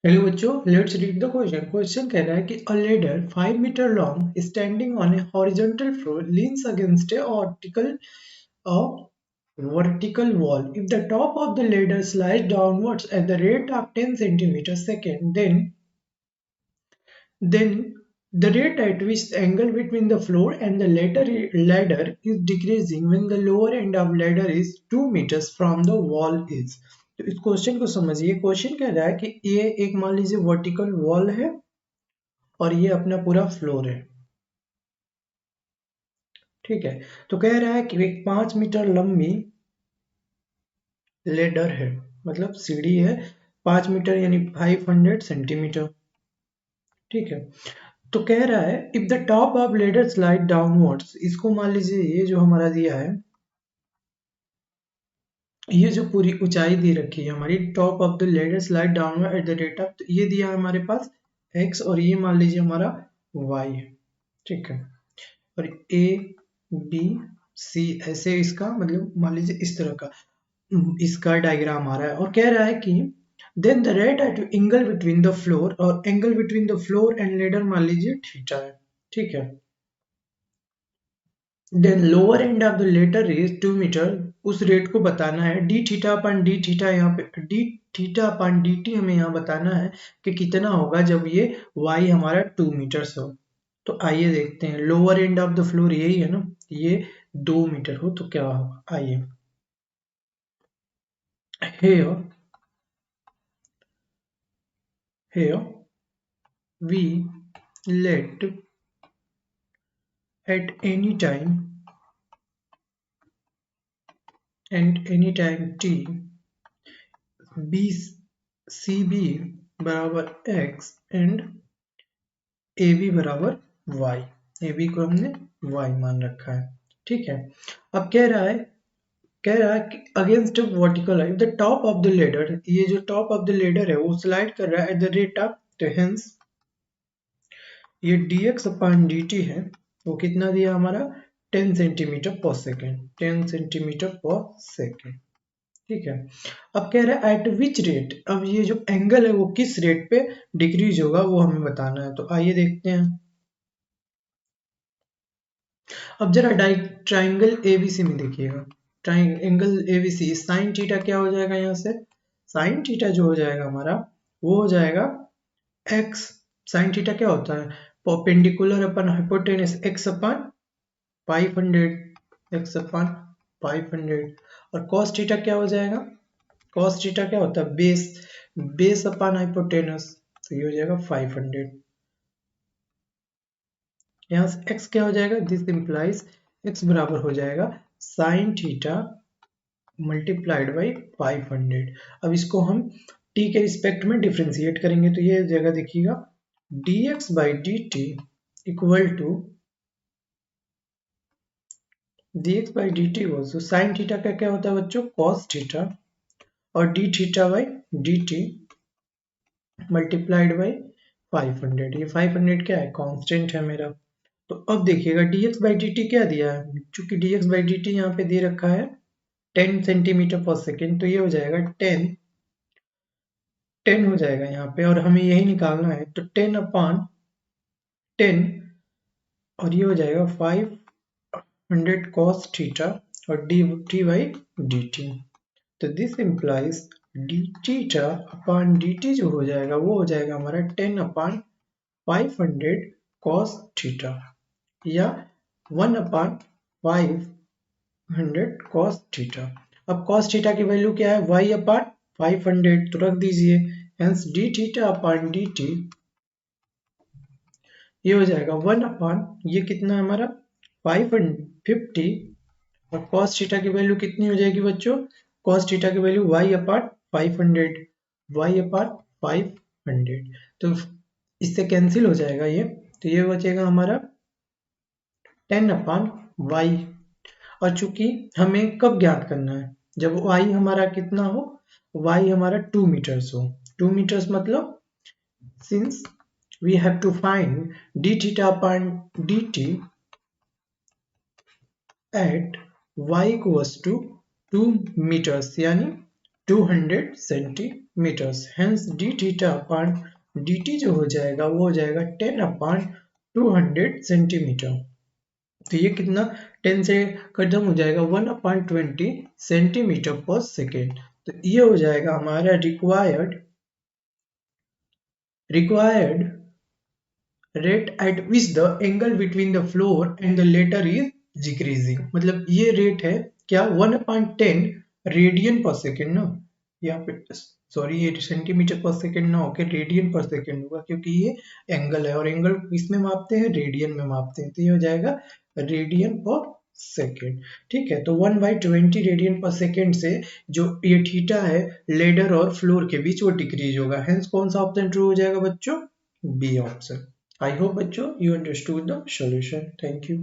Hello बच्चों, let's read the question. Question कह रहा है कि a ladder 5 metre long standing on a horizontal floor leans against a vertical wall. If the top of the ladder slides downwards at the rate of 10 centimeters second, then the rate at which the angle between the floor and the ladder is decreasing when the lower end of ladder is 2 meters from the wall is। तो इस question को समझिए। Question कह रहा है कि ये एक मान लीजिए वर्टिकल वॉल है और ये अपना पूरा फ्लोर है। ठीक है, तो कह रहा है कि एक 5 मीटर लंबी लेडर है, मतलब सीढ़ी है 5 मीटर यानी 500 सेंटीमीटर। ठीक है, तो कह रहा है if the top of ladder slide downwards, इसको मान लीजिए ये जो हमारा दिया है, ये जो पूरी ऊंचाई दी रखी है हमारी, top of the ladder slide downward at the rate of, तो ये दिया है हमारे पास x और ये मान लीजिए हमारा y है। ठीक है, और ए बी सी ऐसे इसका मतलब मान लीजिए इस तरह का इसका डायग्राम आ रहा है और कह रहा है कि then the rate at angle between the floor, और angle between the floor and ladder मान लीजिए थीटा है। ठीक है, then lower end of the ladder is 2 metre, उस रेट को बताना है। D theta upon d theta यहाँ पे d theta upon d t हमें यहाँ बताना है कि कितना होगा जब ये y हमारा 2 मीटर्स हो। तो आइए देखते हैं, lower end of the floor यही है ना, ये 2 मीटर हो तो क्या होगा। आइए, here we let at any time t b cb बराबर x एंड ab बराबर y। ab को हमने y मान रखा है। ठीक है, अब कह रहा है कि अगेंस्ट वर्टिकल है the top of the ladder, ये जो टॉप ऑफ द लेडर है वो स्लाइड कर रहा है एट द रेट ऑफ, तो हेंस ये dx अपॉन dt है, वो कितना दिया हमारा 10 सेंटीमीटर पर सेकेंड, 10 सेंटीमीटर पर सेकेंड। ठीक है, अब कह रहा है एट विच रेट, अब ये जो एंगल है वो किस रेट पे डिक्रीज होगा वो हमें बताना है। तो आइए देखते हैं। अब जरा ट्राइंगल एबीसी में देखिएगा, ट्राइंगल एबीसी साइन थीटा क्या हो जाएगा, यहाँ से साइन थीटा जो हो जाएगा हमारा वो हो जाएगा एक्स। साइन थीटा क्या होता है, perpendicular upon hypotenuse x upon 500, x upon 500। और कॉस थीटा क्या हो जाएगा, कॉस थीटा क्या होता है, बेस बेस अपन हाइपोटेनस, तो ये हो जाएगा 500। यहाँ से x क्या हो जाएगा, दिस इंप्लाइज x बराबर हो जाएगा साइन थीटा मल्टीप्लाइड बाई 500। अब इसको हम t के रिस्पेक्ट में डिफ्रेंशिएट करेंगे तो ये जगह देखिएगा dx by d t equal to dx by d t was sine theta का क्या होता है बच्चों, cos थीटा, और d theta by d t multiplied by 500। ये 500 क्या है, कांस्टेंट है मेरा। तो अब देखिएगा dx बाई डी टी क्या दिया है, चूंकि dx बाई डी टी यहाँ पे दे रखा है 10 सेंटीमीटर पर सेकेंड, तो ये हो जाएगा 10 हो जाएगा यहाँ पे, और हमें यही निकालना है तो 10 अपॉन 10, और ये हो जाएगा 500 cos थीटा और d t by d t. तो this implies d theta upon d t जो हो जाएगा वो हो जाएगा हमारा 10 अपॉन 500 cos थीटा, या 1 अपॉन 500 cos थीटा। अब cos थीटा की वैल्यू क्या है, y अपॉन 500, तो रख दीजिए, hence D theta upon d T ये हो जाएगा 1 अपॉन, ये कितना है हमारा 550, और cos थीटा की वैल्यू कितनी हो जाएगी बच्चों, cos थीटा की value y upon 500, y upon 500, तो इससे कैंसिल हो जाएगा ये, तो ये बचेगा हमारा 10 अपॉन y। और चूंकि हमें कब ज्ञात करना है, जब y हमारा कितना हो, y हमारा 2 मीटर्स हो। 2 मीटर्स मतलब since we have to find d theta upon dt at y equals to 2 meters यानी 200 centimetre. meters. Hence d theta upon dt जो हो जाएगा वो हो जाएगा 10 upon 200 सेंटीमीटर. तो ये कितना 10 से खत्म हो जाएगा 1 upon 20 सेंटीमीटर पर सेकेंड. तो ये हो जाएगा हमारा required rate at which the angle between the floor and the latter is decreasing. मतलब ये रेट है क्या 1/10 रेडियन पर सेकेंड ना, यहाँ पे सॉरी ये सेंटीमीटर पर सेकेंड ना होकर रेडियन पर सेकेंड होगा क्योंकि ये एंगल है और एंगल किसमें मापते हैं, रेडियन में मापते हैं. तो ये हो जाएगा रेडियन पर सेकेंड. ठीक है, तो 1/20 रेडियन पर सेकेंड से जो ये थीटा है लेडर और फ्लोर के बीच वो डिक्रीज होगा. हेंस कौन सा ऑप्शन ट्रू हो जाएगा बच्चों, बी ऑप्शन. I hope बच्चों you understood the solution. Thank you.